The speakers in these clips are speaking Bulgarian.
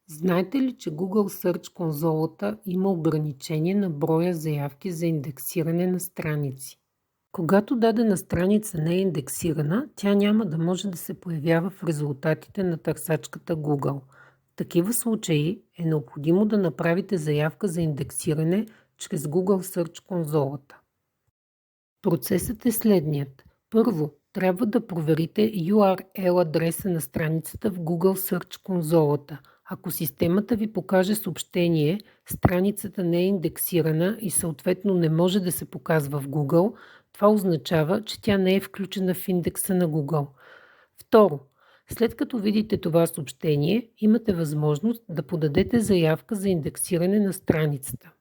Знаете ли, че Google Search конзолата има ограничение на броя заявки за индексиране на страници? Когато дадена страница не е индексирана, тя няма да може да се появява в резултатите на търсачката Google. В такива случаи е необходимо да направите заявка за индексиране чрез Google Search конзолата. Процесът е следният. Първо, трябва да проверите URL адреса на страницата в Google Search конзолата. Ако системата ви покаже съобщение, страницата не е индексирана и съответно не може да се показва в Google, това означава, че тя не е включена в индекса на Google. Второ, след като видите това съобщение, имате възможност да подадете заявка за индексиране на страницата.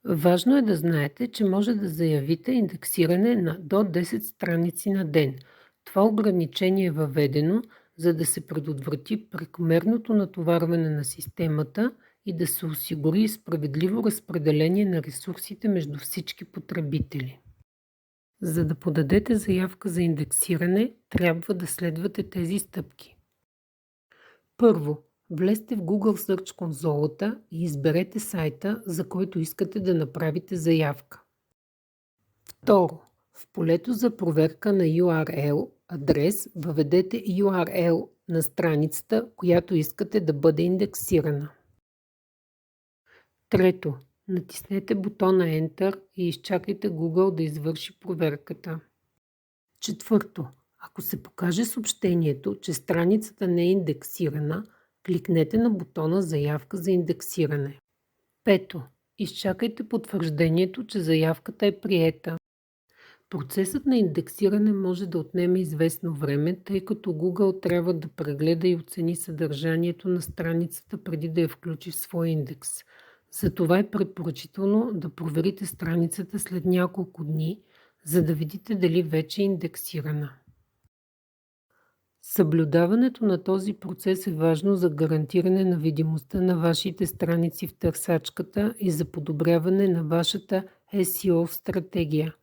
Важно е да знаете, че може да заявите индексиране на до 10 страници на ден. Това ограничение е въведено, за да се предотврати прекомерното натоварване на системата и да се осигури справедливо разпределение на ресурсите между всички потребители. За да подадете заявка за индексиране, трябва да следвате тези стъпки. Първо, влезте в Google Search конзолата и изберете сайта, за който искате да направите заявка. Второ, в полето за проверка на URL адрес въведете URL на страницата, която искате да бъде индексирана. Трето, натиснете бутона Enter и изчакайте Google да извърши проверката. Четвърто, ако се покаже съобщението, че страницата не е индексирана, кликнете на бутона Заявка за индексиране. Пето, изчакайте потвърждението, че заявката е приета. Процесът на индексиране може да отнеме известно време, тъй като Google трябва да прегледа и оцени съдържанието на страницата преди да я включи в своя индекс. Затова е препоръчително да проверите страницата след няколко дни, за да видите дали вече е индексирана. Съблюдаването на този процес е важно за гарантиране на видимостта на вашите страници в търсачката и за подобряване на вашата SEO стратегия.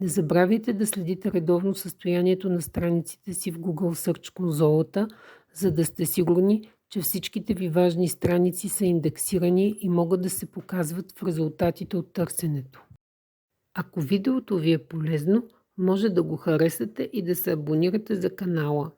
Не забравяйте да следите редовно състоянието на страниците си в Google Search конзолата, за да сте сигурни, че всичките ви важни страници са индексирани и могат да се показват в резултатите от търсенето. Ако видеото ви е полезно, може да го харесате и да се абонирате за канала.